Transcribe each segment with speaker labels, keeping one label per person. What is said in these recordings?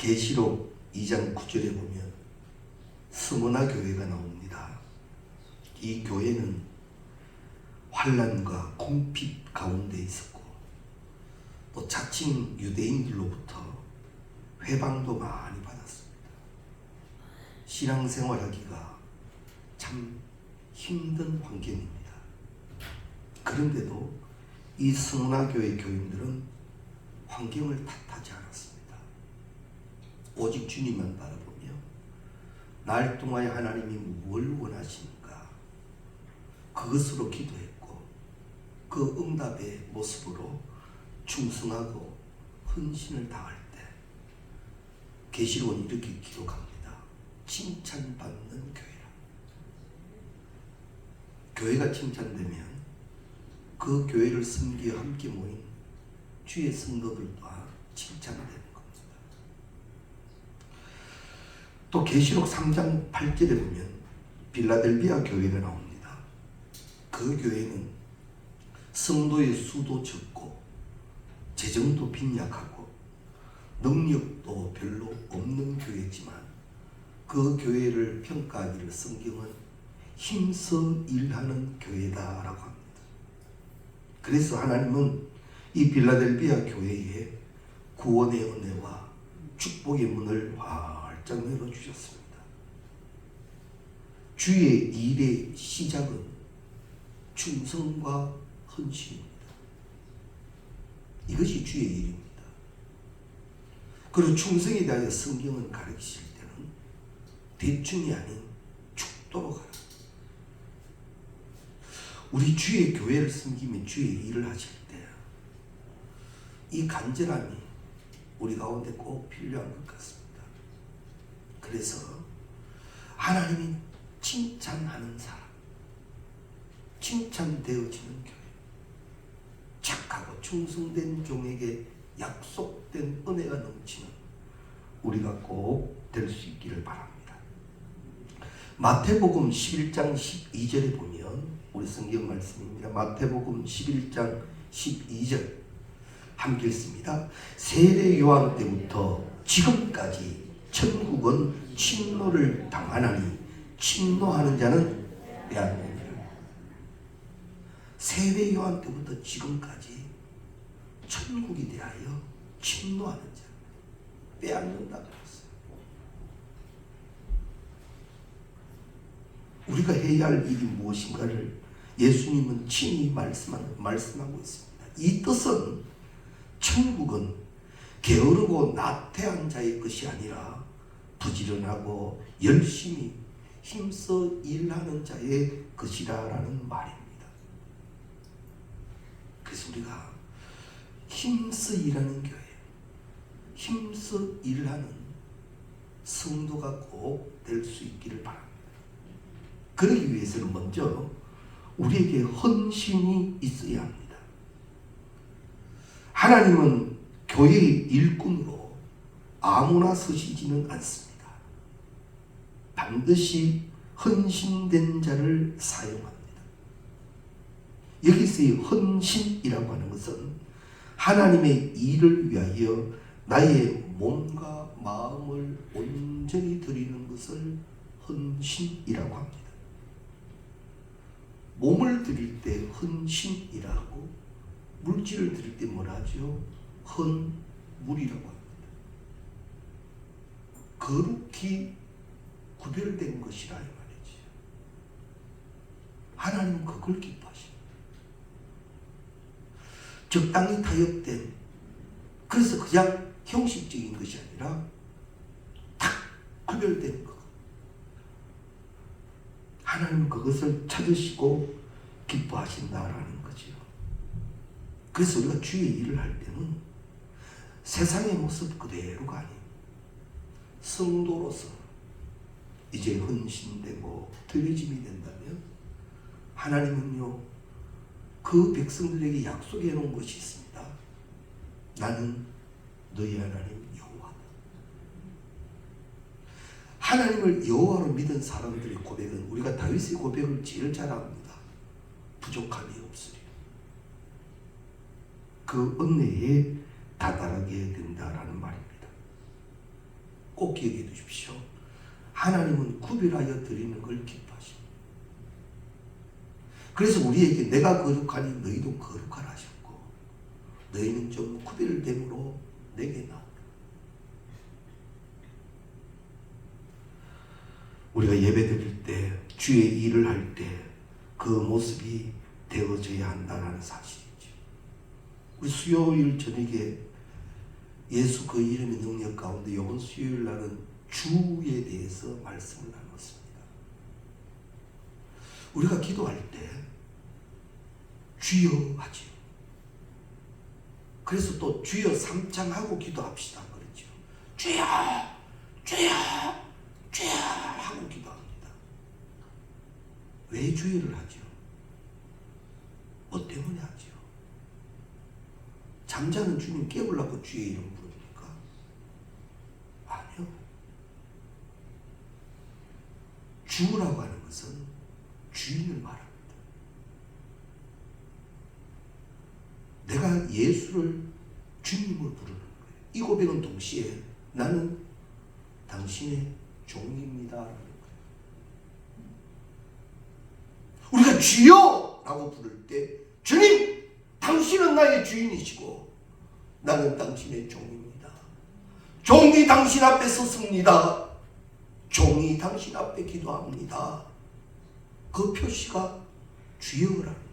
Speaker 1: 계시록 2장 9절에 보면 스무나 교회가 나옵니다. 이 교회는 환난과 궁핍 가운데 있었고 또 자칭 유대인들로부터 회방도 많이 받았습니다. 신앙생활하기가 참 힘든 환경입니다. 그런데도 이 스무나 교회 교인들은 환경을 탓하지 않았습니다. 오직 주님만 바라보며 날 통하여 하나님이 뭘 원하시는가 그것으로 기도했고 그 응답의 모습으로 충성하고 헌신을 다할 때 계시록은 이렇게 기록합니다. 칭찬받는 교회라. 교회가 칭찬되면 그 교회를 섬기어 함께 모인 주의 성도들 또한 칭찬되는 겁니다. 또 계시록 3장 8절에 보면 빌라델비아 교회가 나옵니다. 그 교회는 성도의 수도 적고 재정도 빈약하고 능력도 별로 없는 교회지만 그 교회를 평가하기를 성경은 힘써 일하는 교회다라고 합니다. 그래서 하나님은 이 빌라델비아 교회에 구원의 은혜와 축복의 문을 활짝 열어주셨습니다. 주의 일의 시작은 충성과 헌신입니다. 이것이 주의 일입니다. 그리고 충성에 대하여 성경은 가르치실 때는 대충이 아닌 축도로 가르칩니다. 우리 주의 교회를 섬기며 주의 일을 하실 때 이 간절함이 우리 가운데 꼭 필요한 것 같습니다. 그래서 하나님이 칭찬하는 사람, 칭찬되어지는 교회, 착하고 충성된 종에게 약속된 은혜가 넘치는 우리가 꼭 될 수 있기를 바랍니다. 마태복음 11장 12절에 보면 우리 성경 말씀입니다. 마태복음 11장 12절 함께 읽습니다. 세례 요한 때부터 지금까지 천국은 침노를 당하나니 침노하는 자는 빼앗느니라. 세례 요한 때부터 지금까지 천국에 대하여 침노하는 자, 빼앗는다고 했어요. 우리가 해야 할 일이 무엇인가를 예수님은 친히 말씀하고 있습니다. 이 뜻은 천국은 게으르고 나태한 자의 것이 아니라 부지런하고 열심히 힘써 일하는 자의 것이라는 말입니다. 그래서 우리가 힘써 일하는 교회, 힘써 일하는 성도가 꼭 될 수 있기를 바랍니다. 그러기 위해서는 먼저 우리에게 헌신이 있어야 합니다. 하나님은 교회의 일꾼으로 아무나 쓰시지는 않습니다. 반드시 헌신된 자를 사용합니다. 여기서의 헌신이라고 하는 것은 하나님의 일을 위하여 나의 몸과 마음을 온전히 드리는 것을 헌신이라고 합니다. 몸을 드릴 때 헌신이라고, 물질을 드릴 때 뭐라 하죠? 헌물이라고 합니다. 거룩히 구별된 것이라 이 말이지. 하나님은 그걸 기뻐하십니다. 적당히 타협된, 그래서 그냥 형식적인 것이 아니라 딱 구별된 것. 하나님은 그것을 찾으시고 기뻐하신다라는 거죠. 그래서 우리가 주의 일을 할 때는 세상의 모습 그대로가 아닌 성도로서 이제 헌신되고 드려짐이 된다면 하나님은요, 그 백성들에게 약속해 놓은 것이 있습니다. 나는 너희 하나님 여호와다. 하나님을 여호와로 믿은 사람들의 고백은 우리가 다윗의 고백을 제일 잘 압니다. 부족함이 없으리. 그 은혜에 다다르게 된다라는 말입니다. 꼭 기억해 두십시오. 하나님은 구별하여 드리는 걸 기뻐하십니다. 그래서 우리에게 내가 거룩하니 너희도 거룩하라 하셨고, 너희는 좀 구별됨으로 내게 나오라. 우리가 예배 드릴 때, 주의 일을 할 때 그 모습이 되어져야 한다는 사실이죠. 우리 수요일 저녁에 예수 그 이름의 능력 가운데 이번 수요일 날은 주에 대해서 말씀을 나눴습니다. 우리가 기도할 때 주여 하지요. 그래서 또 주여 삼창하고 기도합시다 그랬죠. 주여 주여 주여 하고 기도합니다. 왜 주여를 하죠? 뭐 때문에 하죠? 잠자는 주님 깨우려고 주의 이름 부릅니까? 아니요. 주라고 하는 것은 주인을 말합니다. 내가 예수를 주님으로 부르는 거예요. 이 고백은 동시에 나는 당신의 종입니다 라는 거예요. 우리가 주여 라고 부를 때 주님 당신은 나의 주인이시고 나는 당신의 종입니다. 종이 당신 앞에 섰습니다. 종이 당신 앞에 기도합니다. 그 표시가 주여라는 거예요.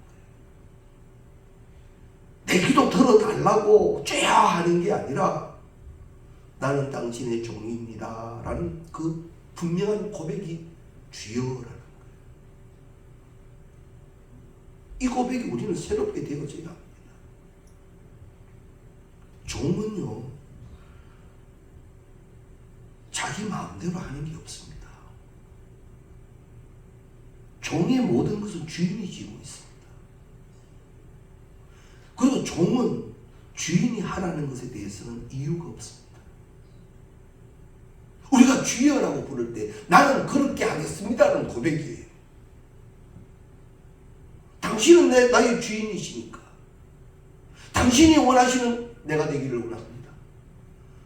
Speaker 1: 내 기도 들어달라고 쬐야 하는 게 아니라 나는 당신의 종입니다 라는 그 분명한 고백이 주여라는 거예요. 이 고백이 우리는 새롭게 되어져야 합니다. 종은요, 자기 마음대로 하는 게 없습니다. 종의 모든 것은 주인이 지고 있습니다. 그리고 종은 주인이 하라는 것에 대해서는 이유가 없습니다. 우리가 주여라고 부를 때 나는 그렇게 하겠습니다라는 고백이에요. 당신은 나의 주인이시니까 당신이 원하시는 내가 되기를 원합니다.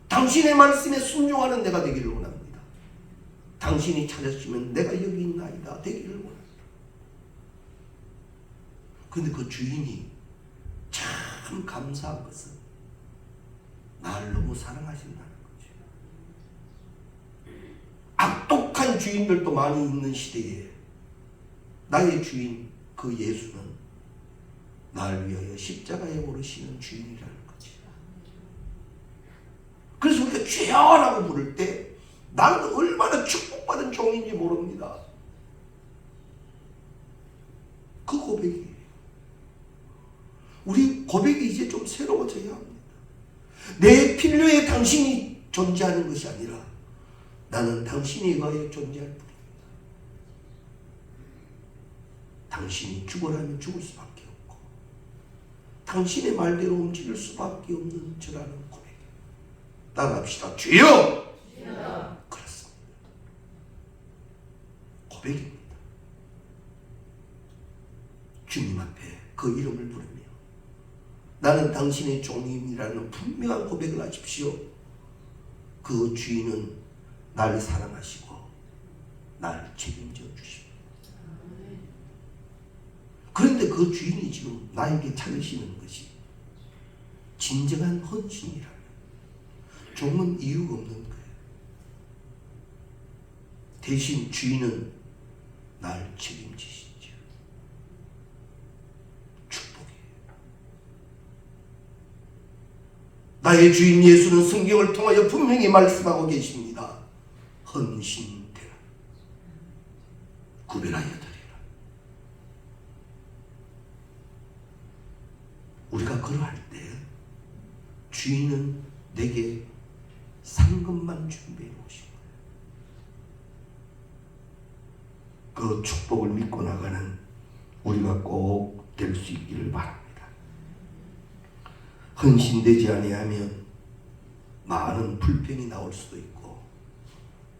Speaker 1: 당신의 말씀에 순종하는 내가 되기를 원합니다. 당신이 찾으시면 내가 여기 있나이다 되기를 원합니다. 그런데 그 주인이 참 감사한 것은 나를 너무 사랑하신다는 거죠. 악독한 주인들도 많이 있는 시대에 나의 주인 그 예수는 나를 위하여 십자가에 오르시는 주인이라는 거지. 그래서 우리가 주여라고 부를 때 나는 얼마나 축복받은 종인지 모릅니다. 그 고백이에요. 우리 고백이 이제 좀 새로워져야 합니다. 내 필요에 당신이 존재하는 것이 아니라 나는 당신에 의하여 존재할 뿐입니다. 당신이 죽으라면 죽을 수밖에 없고 당신의 말대로 움직일 수밖에 없는 저라는 고백. 따라합시다. 주여! 주여! 그렇습니다. 고백입니다. 주님 앞에 그 이름을 부르며 나는 당신의 종임이라는 분명한 고백을 하십시오. 그 주인은 나를 사랑하시고 나를 책임져 주십니다. 그런데 그 주인이 지금 나에게 찾으시는 것이 진정한 헌신이라면 종은 이유가 없는 거예요. 대신 주인은 나를 책임지시죠. 축복이에요. 나의 주인 예수는 성경을 통하여 분명히 말씀하고 계십니다. 헌신되라. 구별하여 드리라. 우리가 그러할 때 주인은 내게 상급만 준비해 놓으신 거예요. 그 축복을 믿고 나가는 우리가 꼭 될 수 있기를 바랍니다. 헌신되지 아니하면 많은 불평이 나올 수도 있고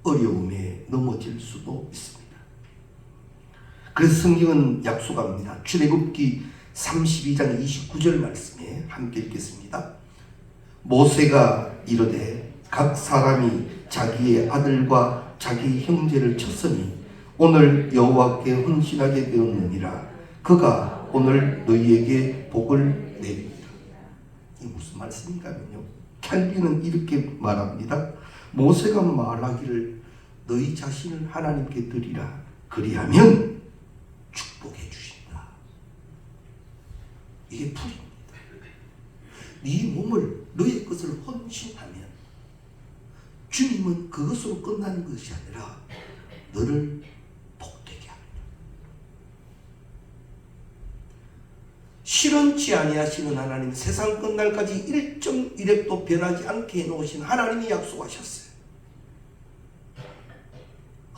Speaker 1: 어려움에 넘어질 수도 있습니다. 그래서 성경은 약속합니다. 출애굽기 32장 29절 말씀에 함께 읽겠습니다. 모세가 이르되 각 사람이 자기의 아들과 자기 형제를 쳤으니 오늘 여호와께 헌신하게 되었느니라. 그가 오늘 너희에게 복을 내리리라. 이 무슨 말씀인가면요, 켈빈은 이렇게 말합니다. 모세가 말하기를 너희 자신을 하나님께 드리라. 그리하면 축복해 주신다. 이게 풀입니다. 네 몸을 너의 것을 헌신하면 주님은 그것으로 끝나는 것이 아니라 너를 복되게 합니다. 실현치 아니하시는 하나님, 세상 끝날까지 1.1획도 변하지 않게 해놓으신 하나님이 약속하셨어요.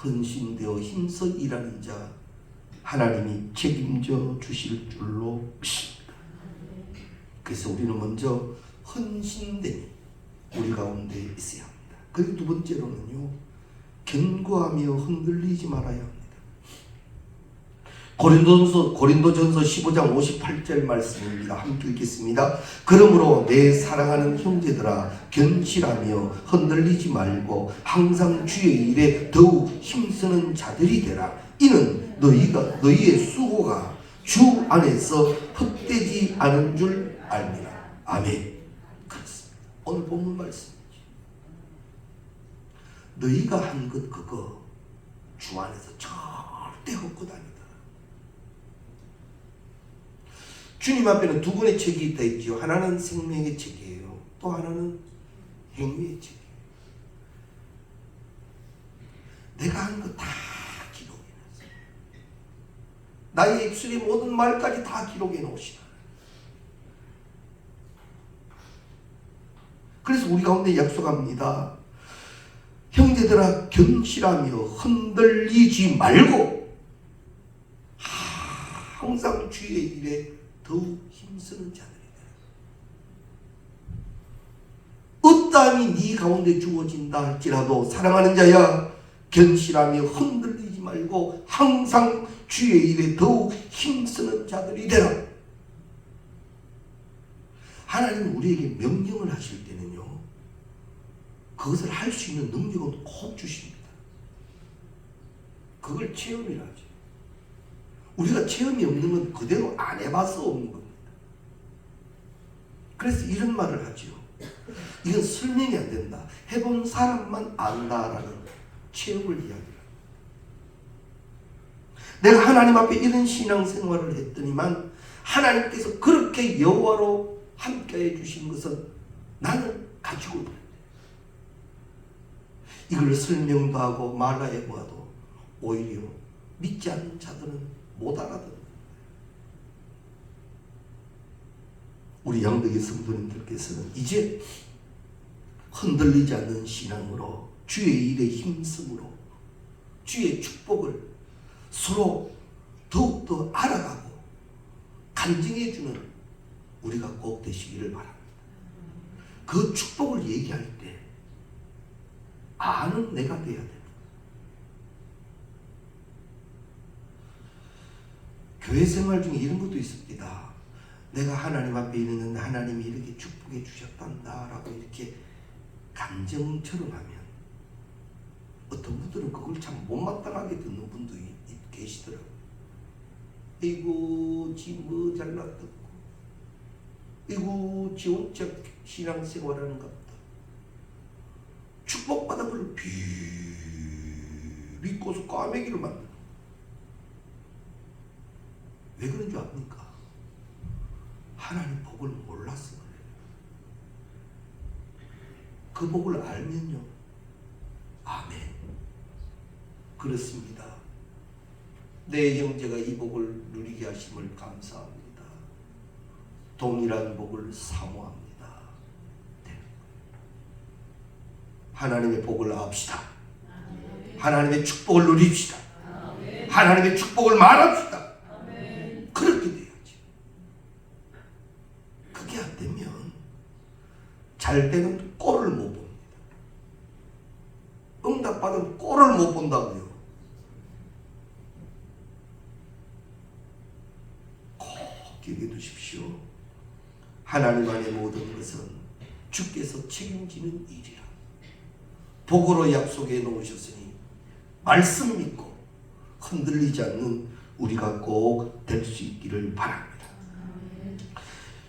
Speaker 1: 헌신되어 힘써 일하는 자 하나님이 책임져 주실 줄로 믿습니다. 그래서 우리는 먼저 헌신됨이 우리 가운데 있어야 합니다. 그리고 두 번째로는요, 견고하며 흔들리지 말아야 합니다. 고린도전서 15장 58절 말씀입니다. 함께 읽겠습니다. 그러므로 내 사랑하는 형제들아, 견실하며 흔들리지 말고 항상 주의 일에 더욱 힘쓰는 자들이 되라. 이는 너희의 수고가 주 안에서 헛되지 않은 줄 압니다. 아멘. 그렇습니다. 오늘 본문 말씀이죠. 너희가 한 것 그거 주 안에서 절대 헛것 아니다. 주님 앞에는 두 권의 책이 있다 있죠. 하나는 생명의 책이에요. 또 하나는 행위의 책이에요. 내가 한 거 다 기록해놨어요. 나의 입술의 모든 말까지 다 기록해 놓으시나. 그래서 우리 가운데 약속합니다. 형제들아, 견실하며 흔들리지 말고 항상 주의 일에 더욱 힘쓰는 자들이다. 어떠함이 네 가운데 주어진다 할지라도 사랑하는 자야, 견실하며 흔들리지 말고 항상 주의 일에 더욱 힘쓰는 자들이 되라. 하나님은 우리에게 명령을 하실 때는요, 그것을 할 수 있는 능력은 꼭 주십니다. 그걸 체험이라 하죠. 우리가 체험이 없는 건 그대로 안 해봐서 없는 겁니다. 그래서 이런 말을 하죠. 이건 설명이 안 된다. 해본 사람만 안다라는 체험을 이야기합니다. 내가 하나님 앞에 이런 신앙생활을 했더니만 하나님께서 그렇게 여호와로 함께해 주신 것은 나는 가지고 있다. 이걸 설명도 하고 말하여 보아도 오히려 믿지 않는 자들은 못 알아듣는. 우리 양덕의 성도님들께서는 이제 흔들리지 않는 신앙으로, 주의 일에 힘쓰므로 주의 축복을 서로 더욱더 알아가고 간증해주는 우리가 꼭 되시기를 바랍니다. 그 축복을 얘기할 때 아는 내가 돼야 됩니다. 교회 생활 중에 이런 것도 있습니다. 내가 하나님 앞에 있는데 하나님이 이렇게 축복해 주셨단다 라고 이렇게 감정처럼 하면 어떤 분들은 그걸 참 못마땅하게 듣는 분도 계시더라고요. 이고 지 뭐 잘났다고, 이고 지 혼자 신앙생활하는 것 같다. 축복받은 걸 믿고서 꽈매기를 만드는. 왜 그런 줄 압니까? 하나님 복을 몰랐어 그래요. 그 복을 알면요, 아멘. 그렇습니다. 내 형제가 이 복을 누리게 하심을 감사합니다. 동일한 복을 사모합니다. 네. 하나님의 복을 압시다. 하나님의 축복을 누립시다. 하나님의 축복을 말합시다. 그렇게 돼야지. 그게 안 되면 잘 되는 꼴을 못 봅니다. 응답받은 꼴을 못 본다고요. 꼭 기억해 두십시오. 하나님 안의 모든 것은 주께서 책임지는 일이라. 복으로 약속해 놓으셨으니 말씀 믿고 흔들리지 않는 우리가 꼭 될 수 있기를 바랍니다.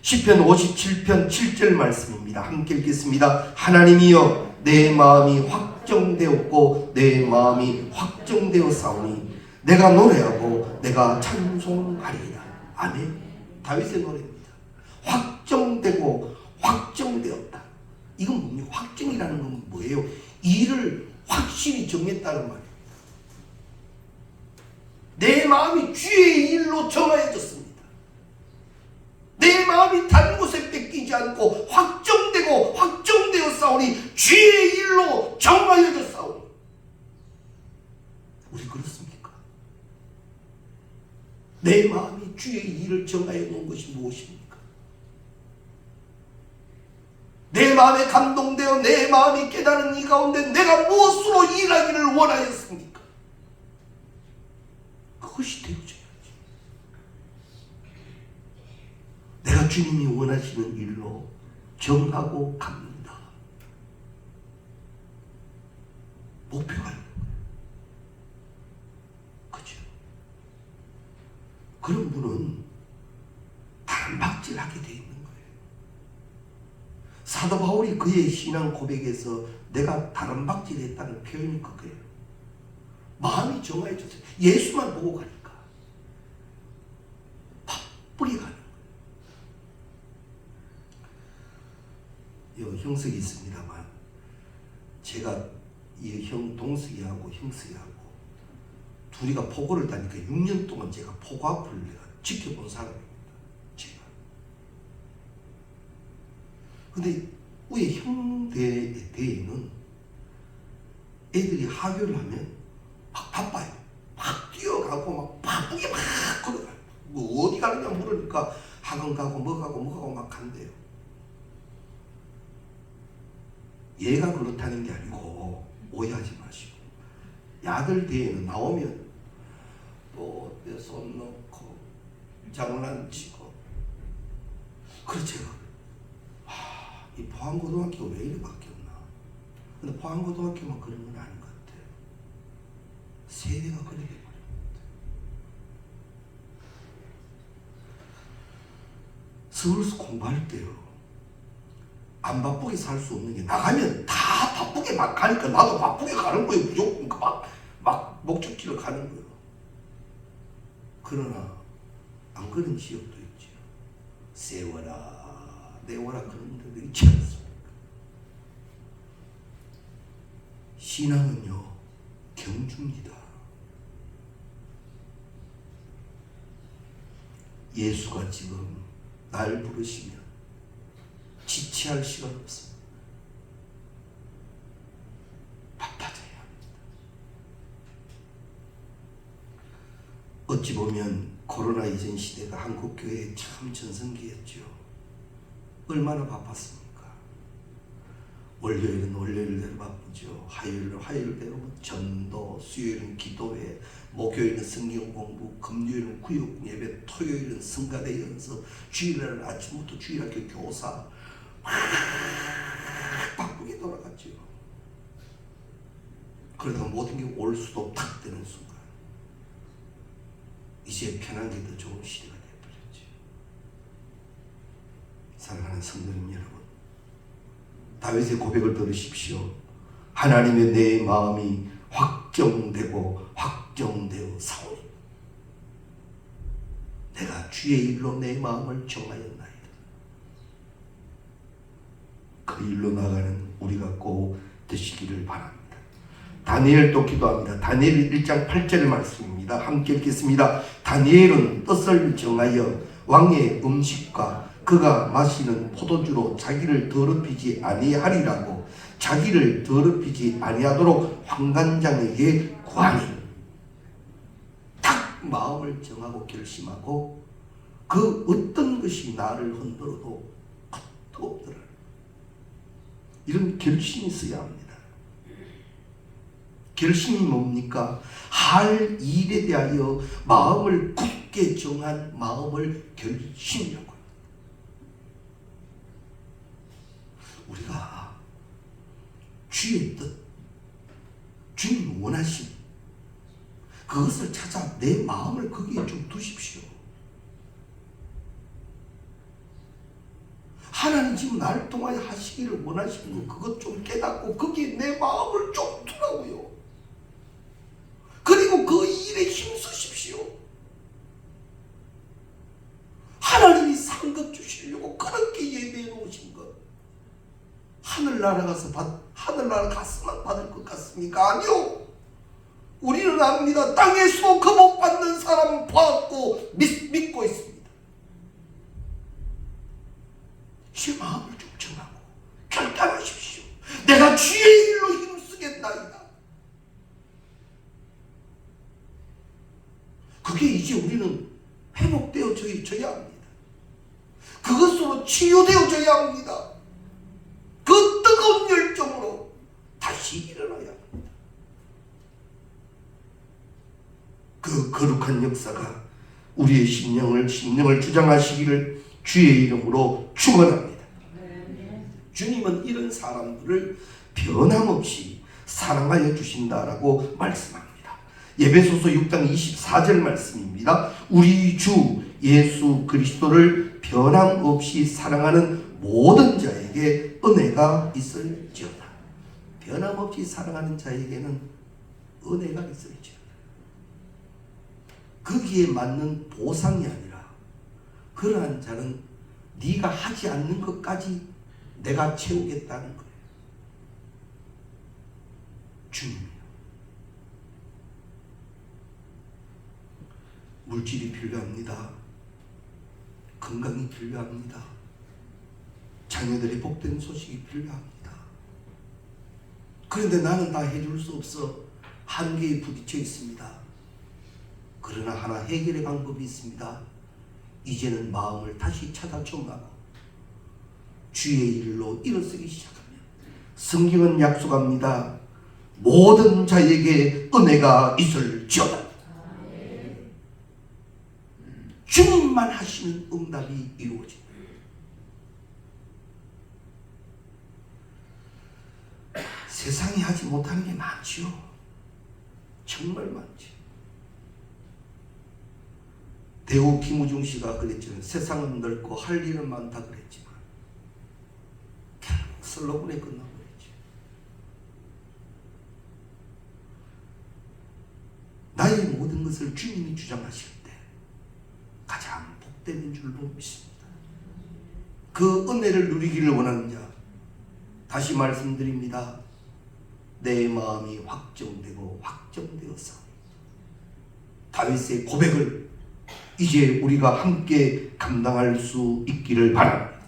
Speaker 1: 시편 57편 7절 말씀입니다. 함께 읽겠습니다. 하나님이여 내 마음이 확정되었고 내 마음이 확정되어 싸우니 내가 노래하고 내가 찬송하리이다. 아멘. 다윗의 노래입니다. 확정되고 확정되었다. 이건 뭡니까? 확정이라는 건 뭐예요? 일을 확실히 정했다는 말이에요. 내 마음이 주의 일로 정하여졌습니다. 내 마음이 다른 곳에 뺏기지 않고 확정되고 확정되어 싸우니 주의 일로 정하여져 싸우니. 우리 그렇습니까? 내 마음이 주의 일을 정하여 놓은 것이 무엇입니까? 내 마음에 감동되어 내 마음이 깨달은 이 가운데 내가 무엇으로 일하기를 원하였습니까? 그것이 되어져야지. 내가 주님이 원하시는 일로 정하고 갑니다. 목표가 있는 거예요. 그죠? 그런 분은 바람박질하게 돼 있는 거예요. 사도 바울이 그의 신앙 고백에서 내가 바람박질했다는 표현이 그거예요. 마음이 정해졌어요. 예수만 보고 가니까 바쁘게 가는 거예요. 형석이 있습니다만 제가 이 형 동석이하고 형석이하고 둘이가 포고를 다니까 6년 동안 제가 포고 앞을 내가 지켜본 사람입니다. 제가. 근데 우리 형대에는 애들이 하교를 하면 막 바빠요. 막 뛰어가고 막 바쁘게 막 걸어가요. 뭐 어디 가느냐 물으니까 학원 가고 뭐 가고 뭐 가고 막 간대요. 얘가 그렇다는 게 아니고 오해하지 마시고 야들 대회는 나오면 또 손 놓고 장난치고 그렇죠. 이 포항고등학교가 왜 이리 바뀌었나. 근데 포항고등학교만 그런 건 아닌 것 같아요. 세대가 그렇게 버린 것 같아요. 서울서 공부할 때요. 안 바쁘게 살 수 없는 게 나가면 다 바쁘게 막 가니까 나도 바쁘게 가는 거예요. 무조건 막 목적지를 가는 거예요. 그러나 안 그런 지역도 있죠. 세워라 내워라 그런 데도 있지 않습니까? 신앙은요 경주입니다. 예수가 지금 날 부르시면 지체할 시간 없습니다. 바빠져야 합니다. 어찌 보면 코로나 이전 시대가 한국교회의 참 전성기였죠. 얼마나 바빴습니까? 월요일은 월요일대로 바쁘죠. 화요일은 화요일대로 전도, 수요일은 기도회, 목요일은 성경 공부, 금요일은 구역 예배, 토요일은 성가대 연습, 주일날은 아침부터 주일학교 교사 바쁘게 돌아갔죠. 그러다가 모든 게 올 수도 탁 되는 순간 이제 편한 게 더 좋은 시대가 되어버렸죠. 사랑하는 성도님 여러분, 다윗의 고백을 들으십시오. 하나님의 내 마음이 확정되고 확정되어 사오니 내가 주의 일로 내 마음을 정하였나이다. 그 일로 나가는 우리가 꼭 되시기를 바랍니다. 다니엘도 기도합니다. 다니엘 1장 8절 말씀입니다. 함께 읽겠습니다. 다니엘은 뜻을 정하여 왕의 음식과 그가 마시는 포도주로 자기를 더럽히지 아니하리라고 자기를 더럽히지 아니하도록 환관장에게 구하니 딱 마음을 정하고 결심하고 그 어떤 것이 나를 흔들어도 끝도 없더라. 이런 결심이 있어야 합니다. 결심이 뭡니까? 할 일에 대하여 마음을 굳게 정한 마음을 결심이라고요. 우리가 주의 뜻, 주님 원하심, 그것을 찾아 내 마음을 거기에 좀 두십시오. 하나님 지금 나를 통하여 하시기를 원하시는 거, 그것 좀 깨닫고 거기에 내 마음을 좀 두라고요. 그리고 그 일에 힘쓰십시오. 하나님이 상급 주시려고 그렇게 예배해 놓으신 것, 하늘나라 갔으면 받을 것 같습니까? 아니요. 우리는 압니다. 땅에서 그 복 받는 사람은 보았고 믿고 있습니다. 제 마음을 좀 정하고 결단하십시오. 내가 주의 일로 힘쓰겠나이다. 그게 이제 우리는 회복되어져야 합니다. 그것으로 치유되어져야 합니다. 그 뜨거운 열정으로 다시 일어나야 합니다. 그 거룩한 역사가 우리의 심령을 주장하시기를 주의 이름으로 축원합니다. 주님은 이런 사람들을 변함없이 사랑하여 주신다라고 말씀합니다. 에베소서 6장 24절 말씀입니다. 우리 주 예수 그리스도를 변함없이 사랑하는 모든 자에게 은혜가 있을지어다. 변함없이 사랑하는 자에게는 은혜가 있을지어다. 거기에 맞는 보상이 아니라 그러한 자는 네가 하지 않는 것까지 내가 채우겠다는 거예요. 주님이요. 물질이 필요합니다. 건강이 필요합니다. 자녀들이 복된 소식이 필요합니다. 그런데 나는 다 해줄 수 없어 한계에 부딪혀 있습니다. 그러나 하나 해결의 방법이 있습니다. 이제는 마음을 다시 찾아 정하고 주의 일로 일어서기 시작하면 성경은 약속합니다. 모든 자에게 은혜가 있을지어다. 주님만 하시는 응답이 이루어집니다. 세상이 하지 못하는 게 많지요. 정말 많지. 대우 김우중 씨가 그랬죠. 세상은 넓고 할 일은 많다 그랬지만 결국 슬로건에 끝나버렸죠. 나의 모든 것을 주님이 주장하실 때 가장 복되는 줄로 믿습니다. 그 은혜를 누리기를 원하는 자, 다시 말씀드립니다. 내 마음이 확정되고 확정되었사. 다윗의 고백을 이제 우리가 함께 감당할 수 있기를 바랍니다.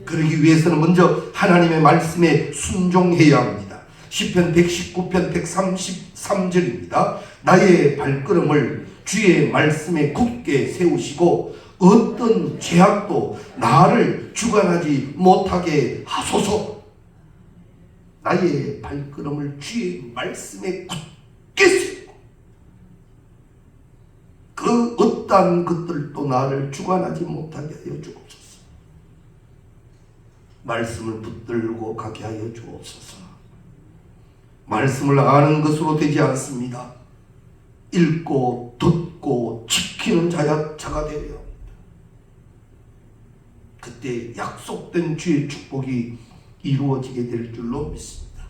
Speaker 1: 그러기 위해서는 먼저 하나님의 말씀에 순종해야 합니다. 시편 119편 133절입니다. 나의 발걸음을 주의 말씀에 굳게 세우시고 어떤 죄악도 나를 주관하지 못하게 하소서. 나의 발걸음을 주의 말씀에 굳게 세우고 그 어떠한 것들도 나를 주관하지 못하게 하여 주옵소서. 말씀을 붙들고 가게 하여 주옵소서. 말씀을 아는 것으로 되지 않습니다. 읽고 듣고 지키는 자가 되어야 합니다. 그때 약속된 주의 축복이 이루어지게 될 줄로 믿습니다.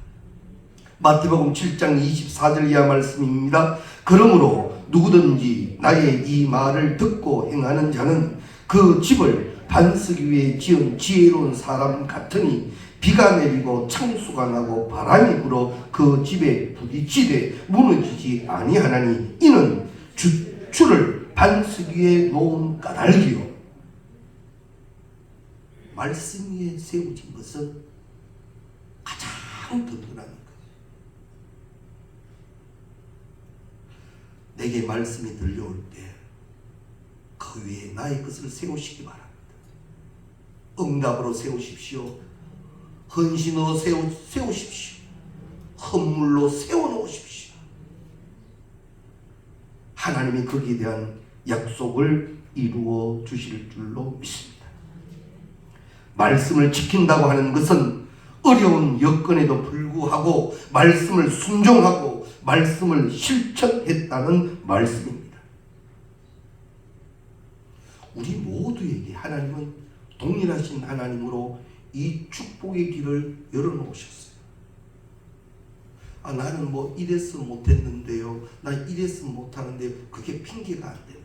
Speaker 1: 마태복음 7장 24절 이하 말씀입니다. 그러므로 누구든지 나의 이 말을 듣고 행하는 자는 그 집을 반석 위에 지은 지혜로운 사람 같으니 비가 내리고 창수가 나고 바람이 불어 그 집에 부딪히되 무너지지 아니하나니 이는 주를 반석 위에 놓은 까닭이요. 말씀 위에 세워진 것은 가장 든든한 것. 내게 말씀이 들려올 때 그 위에 나의 것을 세우시기 바랍니다. 응답으로 세우십시오. 헌신으로 세우십시오. 헌물로 세워놓으십시오. 하나님이 거기에 대한 약속을 이루어 주실 줄로 믿습니다. 말씀을 지킨다고 하는 것은 어려운 여건에도 불구하고 말씀을 순종하고 말씀을 실천했다는 말씀입니다. 우리 모두에게 하나님은 동일하신 하나님으로 이 축복의 길을 열어놓으셨어요. 나는 뭐 이래서 못했는데요, 나 이래서 못하는데, 그게 핑계가 안 되는 거예요.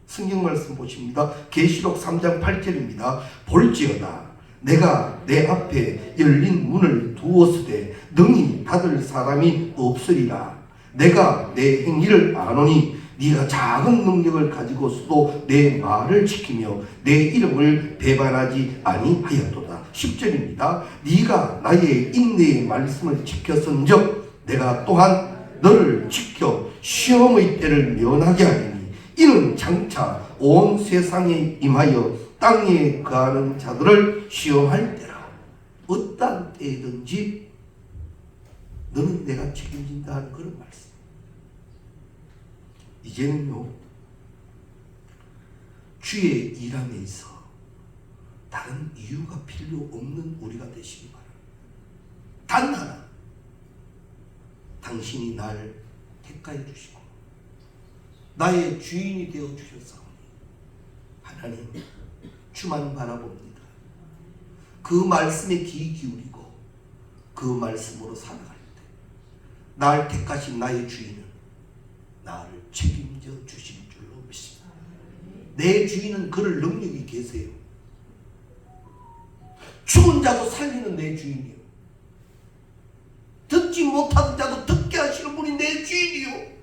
Speaker 1: 성경 말씀 보십니다. 계시록 3장 8절입니다. 볼지어다 내가 내 앞에 열린 문을 두었으되 능히 닫을 사람이 없으리라. 내가 내 행위를 아노니 네가 작은 능력을 가지고서도 내 말을 지키며 내 이름을 배반하지 아니하였도다. 10절입니다. 네가 나의 인내의 말씀을 지켰은즉 내가 또한 너를 지켜 시험의 때를 면하게 하리니 이는 장차 온 세상에 임하여 땅에 거하는 자들을 시험할 때라. 어떤 때든지 너는 내가 책임진다 하는 그런 말씀. 이제는요, 주의 일함에 있어 다른 이유가 필요 없는 우리가 되시기 바랍니다. 단 하나, 당신이 날 택하여 주시고 나의 주인이 되어 주셨사오니 하나님, 주만 바라봅니다. 그 말씀에 귀 기울이고 그 말씀으로 살아갈 때 날 택하신 나의 주인은 나를 책임져 주실 줄로 믿습니다. 내 주인은 그럴 능력이 계세요. 죽은 자도 살리는 내 주인이요, 듣지 못하는 자도 듣게 하시는 분이 내 주인이요.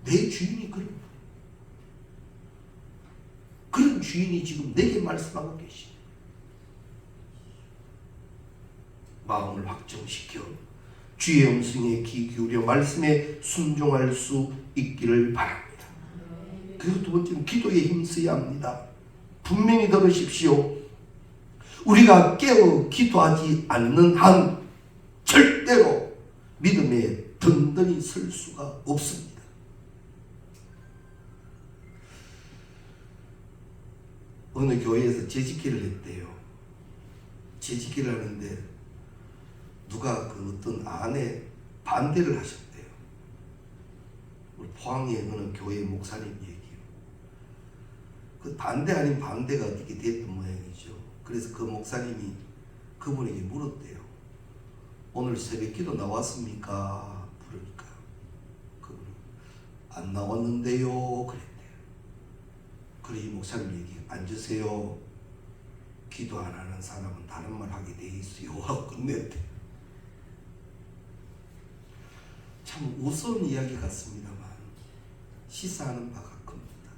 Speaker 1: 내 주인이 그런 주인이 지금 내게 말씀하고 계시네. 마음을 확정시켜 주의 음성에 귀 기울여 말씀에 순종할 수 있기를 바랍니다. 그리고 두 번째는 기도에 힘써야 합니다. 분명히 들으십시오. 우리가 깨어 기도하지 않는 한 절대로 믿음에 든든히 설 수가 없습니다. 어느 교회에서 재직기를 했대요. 재직기를 하는데 누가 그 어떤 안에 반대를 하셨대요. 우리 포항에 어느 교회 목사님 얘기요. 그 반대 아닌 반대가 어떻게 됐던 모양이죠. 그래서 그 목사님이 그분에게 물었대요. 오늘 새벽기도 나왔습니까? 부르니까 그분이 안 나왔는데요 그랬대요. 그래 이 목사님 얘기, 앉으세요. 기도 안 하는 사람은 다른 말 하게 돼 있어요 하고 끝냈대. 참 우스운 이야기 같습니다만 시사하는 바가 큽니다.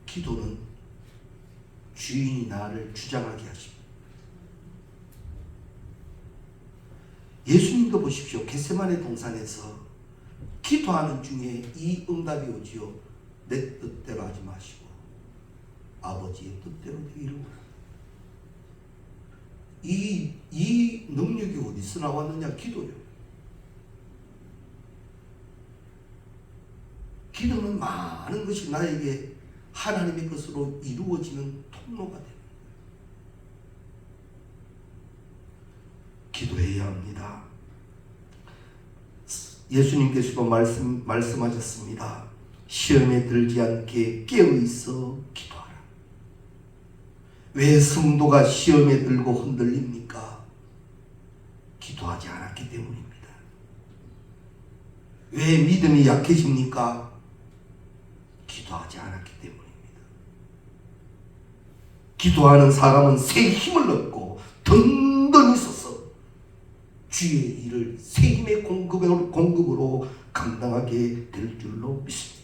Speaker 1: 기도는 주인이 나를 주장하게 하십니다. 예수님도 보십시오. 겟세마네 동산에서 기도하는 중에 이 응답이 오지요. 내 뜻대로 하지 마시고 아버지의 뜻대로 되기를 원합니다. 이 능력이 어디서 나왔느냐? 기도요. 기도는 많은 것이 나에게 하나님의 것으로 이루어지는 통로가 됩니다. 기도해야 합니다. 예수님께서도 말씀하셨습니다. 시험에 들지 않게 깨어있어 기도하라. 왜 성도가 시험에 들고 흔들립니까? 기도하지 않았기 때문입니다. 왜 믿음이 약해집니까? 기도하지 않았기 때문입니다. 기도하는 사람은 새 힘을 얻고 든든히 서서 주의 일을 새 힘의 공급으로 감당하게 될 줄로 믿습니다.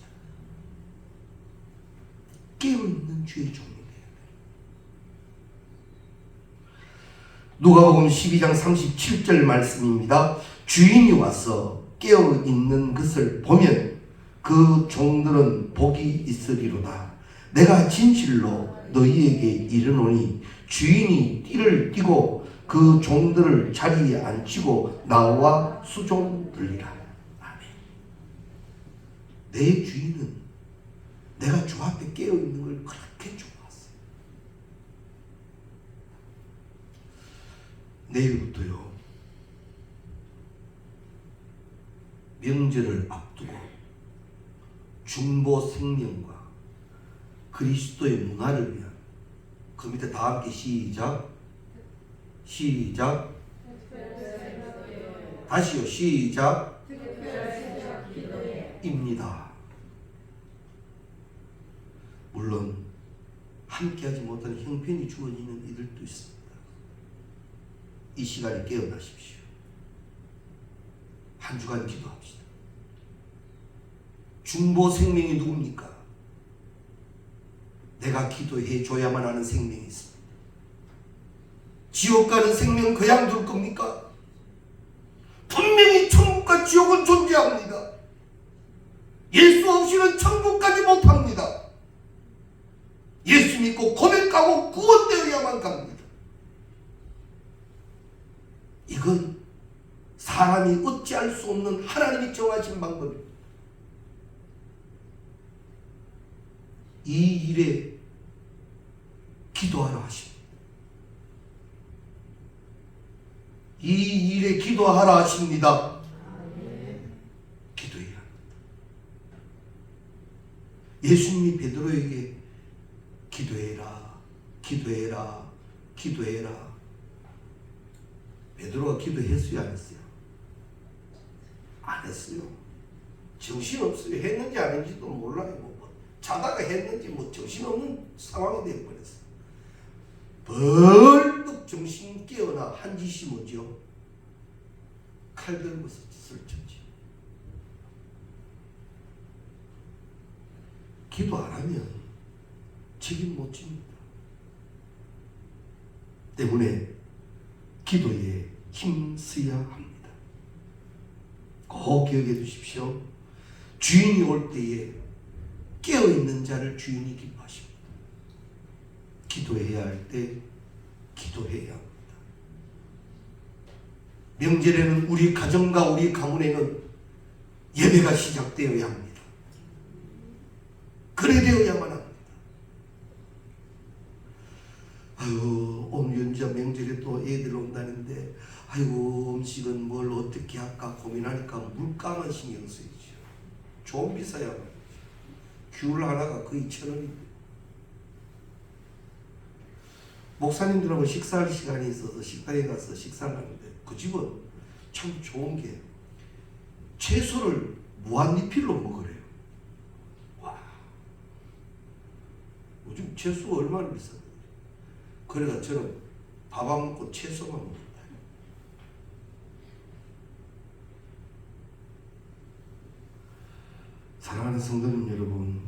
Speaker 1: 깨어있는 주의 종이 되어야 돼요. 누가복음 12장 37절 말씀입니다. 주인이 와서 깨어있는 것을 보면 그 종들은 복이 있으리로다. 내가 진실로 너희에게 이르노니 주인이 띠를 띠고 그 종들을 자리에 앉히고 나와 수종들리라. 아멘. 내 주인은 내가 주 앞에 깨어있는 걸 그렇게 좋아했어요. 내일부터요, 명절을 앞두고 중보 생명과 그리스도의 문화를 위한, 그 밑에 다 함께 시작 다시요, 시작 입니다. 물론 함께하지 못한 형편이 주어지는 이들도 있습니다. 이 시간에 깨어나십시오. 한 주간 기도합시다. 중보 생명이 누굽니까? 내가 기도해 줘야만 하는 생명이 있습니다. 지옥 가는 생명 그냥 둘 겁니까? 분명히 천국과 지옥은 존재합니다. 예수 없이는 천국 가지 못합니다. 예수 믿고 고백하고 구원되어야만 갑니다. 이건 사람이 어찌할 수 없는 하나님이 정하신 방법입니다. 이 일에 기도하라 하십니다. 이 일에 기도하라 하십니다. 기도해야 합니다. 예수님이 베드로에게 기도해라, 기도해라, 기도해라. 베드로가 기도했어요, 안 했어요? 안 했어요. 정신없어요. 했는지 안 했는지도 몰라요. 뭐 자다가 했는지 정신없는 상황이 되어버렸어요. 벌떡 정신 깨어나 한 짓이 뭐죠? 칼 들고 설쳤지. 기도 안 하면 책임 못 집니다. 때문에 기도에 힘써야 합니다. 꼭 기억해 두십시오. 주인이 올 때에 깨어있는 자를 주인이 기뻐하십니다. 기도해야 할 때 기도해야 합니다. 명절에는 우리 가정과 우리 가문에는 예배가 시작되어야 합니다. 그래 되어야만 합니다. 아유, 오늘 연주자 명절에 또 애들 온다는데, 아이고, 음식은 뭘 어떻게 할까 고민하니까 물가만 신경 쓰이죠. 좀 비싸야 말이죠. 귤 하나가 거의 1,000원인데. 목사님들하고 식사할 시간이 있어서 식당에 가서 식사를 하는데, 그 집은 참 좋은 게 채소를 무한리필로 먹으래요. 와, 요즘 채소가 얼마나 비싸요. 그래서 저는 밥 안 먹고 채소만 먹는다. 사랑하는 성도님 여러분,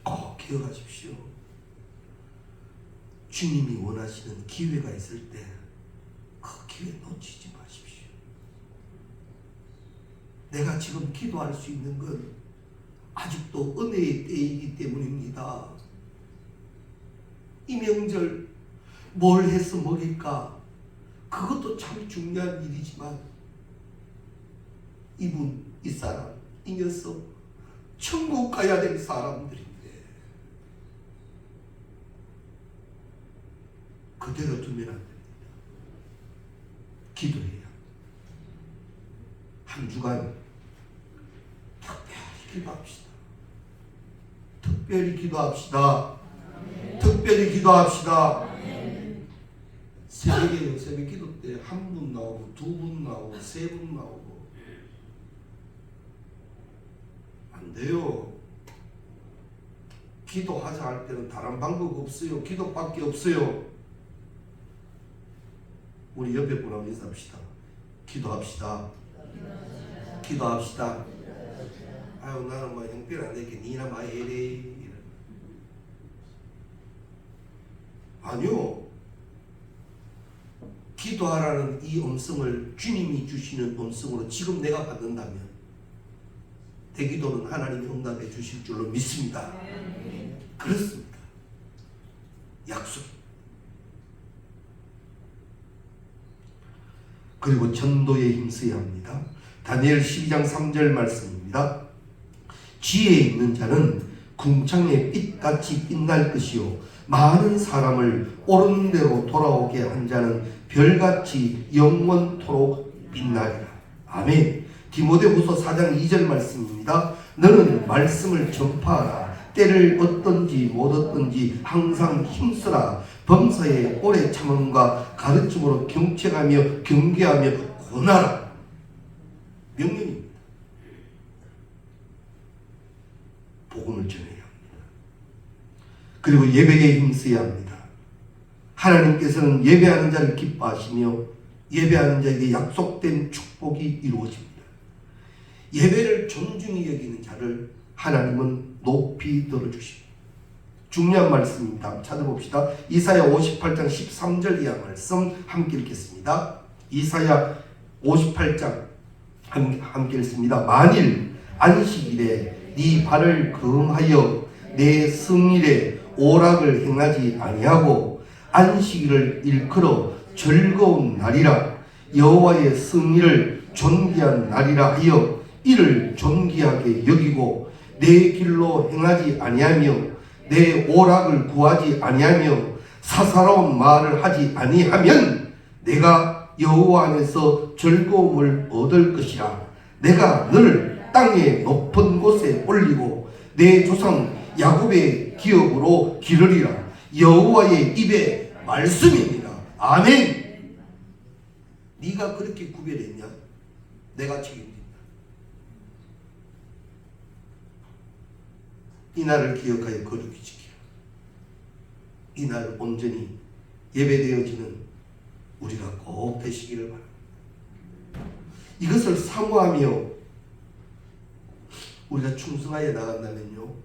Speaker 1: 꼭 기억하십시오. 주님이 원하시는 기회가 있을 때 그 기회 놓치지 마십시오. 내가 지금 기도할 수 있는 건 아직도 은혜의 때이기 때문입니다. 이 명절 뭘 해서 먹일까? 그것도 참 중요한 일이지만 이분, 이 사람, 이 녀석 천국 가야 될 사람들인데 그대로 두면 안 됩니다. 기도해야 한 주간 특별히 기도합시다. 특별히 기도합시다. 특별히 기도합시다. 새벽에 새벽 기도 때 한 분 나오고 두 분 나오고 세 분 나오고 안 돼요. 기도하자 할 때는 다른 방법 없어요. 기도밖에 없어요. 우리 옆에 분하고 인사합시다. 기도합시다. 기도합시다. 아유, 나는 뭐 형편 안 되게 니나 많이 해래. 아니요. 기도하라는 이 음성을 주님이 주시는 음성으로 지금 내가 받는다면 대기도는 하나님이 응답해 주실 줄로 믿습니다. 그렇습니다. 약속입니다. 그리고 전도에 힘써야 합니다. 다니엘 12장 3절 말씀입니다. 지혜 있는 자는 궁창의 빛같이 빛날 것이요 많은 사람을 옳은 대로 돌아오게 한 자는 별같이 영원토록 빛나리라. 아멘. 디모데후서 4장 2절 말씀입니다. 너는 말씀을 전파하라. 때를 얻든지 못 얻든지 항상 힘쓰라. 범사에 오래 참음과 가르침으로 경책하며 경계하며 권하라. 명령입니다. 복음을 전해야 합니다. 그리고 예배에 힘써야 합니다. 하나님께서는 예배하는 자를 기뻐하시며 예배하는 자에게 약속된 축복이 이루어집니다. 예배를 존중히 여기는 자를 하나님은 높이 들어주십니다. 중요한 말씀입니다. 찾아봅시다. 이사야 58장 13절 이하 말씀 함께 읽겠습니다. 이사야 58장 함께 읽습니다. 만일 안식일에 네 발을 금하여 내 성일에 오락을 행하지 아니하고 안식일을 일컬어 즐거운 날이라 여호와의 성일을 존귀한 날이라 하여 이를 존귀하게 여기고 내 길로 행하지 아니하며 내 오락을 구하지 아니하며 사사로운 말을 하지 아니하면 내가 여호와 안에서 즐거움을 얻을 것이라. 내가 너를 땅의 높은 곳에 올리고 내 조상 야곱의 기업으로 기르리라. 여호와의 입의 말씀입니다. 아멘. 네가 그렇게 구별했냐? 내가 책임진다. 이 날을 기억하여 거룩히 지키라. 이 날 온전히 예배되어지는 우리가 꼭 되시기를 바랍니다. 이것을 사모하며 우리가 충성하여 나간다면요,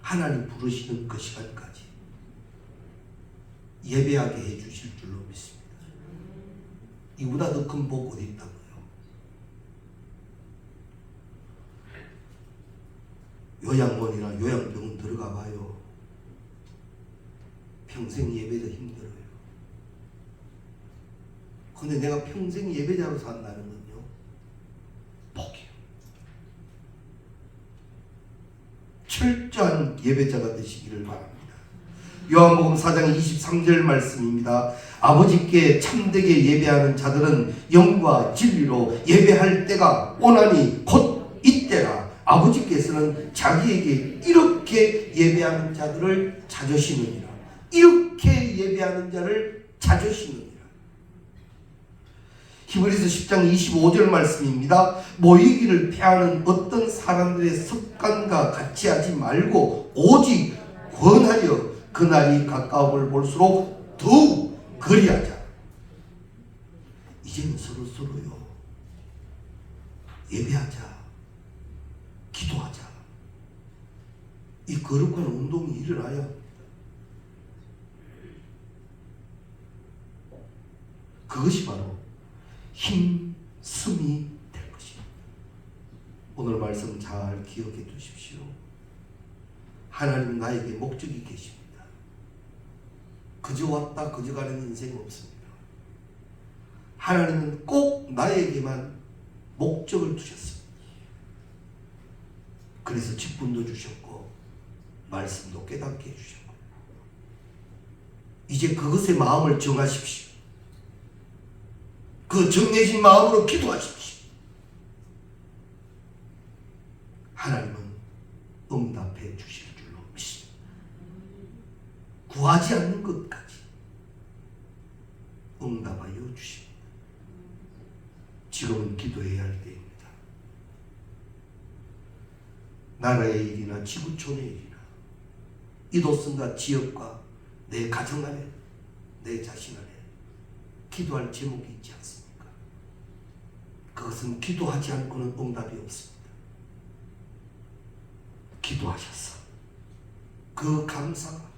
Speaker 1: 하나님 부르시는 그 시간까지 예배하게 해주실 줄로 믿습니다. 이보다 더 큰 복 어디 있다고요? 요양원이나 요양병원 들어가 봐요. 평생 예배도 힘들어요. 근데 내가 평생 예배자로 산다는 건요, 복이에요. 철저한 예배자가 되시기를 바랍니다. 요한복음 4장 23절 말씀입니다. 아버지께 참되게 예배하는 자들은 영과 진리로 예배할 때가 오나니 곧 이때라. 아버지께서는 자기에게 이렇게 예배하는 자들을 찾으시느니라. 이렇게 예배하는 자를 찾으시느니라. 히브리서 10장 25절 말씀입니다. 모이기를 패하는 어떤 사람들의 습관과 같이 하지 말고 오직 권하여 그날이 가까움을 볼수록 더욱 그리하자. 이제는 서로요 예배하자, 기도하자. 이 거룩한 운동이 일어나야 합니다. 그것이 바로 힘쓰이 될 것입니다. 오늘 말씀 잘 기억해 두십시오. 하나님 나에게 목적이 계십니다. 그저 왔다 그저 가는 인생 없습니다. 하나님은 꼭 나에게만 목적을 두셨습니다. 그래서 직분도 주셨고 말씀도 깨닫게 해주셨고, 이제 그것에 마음을 정하십시오. 그 정해진 마음으로 기도하십시오. 하나님은 응답해 주실 줄로 믿습니다. 구하지 않는 것까지 응답하여 주십니다. 지금은 기도해야 할 때입니다. 나라의 일이나 지구촌의 일이나 이도성과 지역과 내 가정 안에, 내 자신 안에 기도할 제목이 있지 않습니까? 그것은 기도하지 않고는 응답이 없습니다. 기도하셔서 그 감사가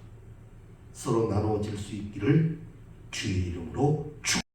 Speaker 1: 서로 나누어질 수 있기를 주의 이름으로 축복합니다.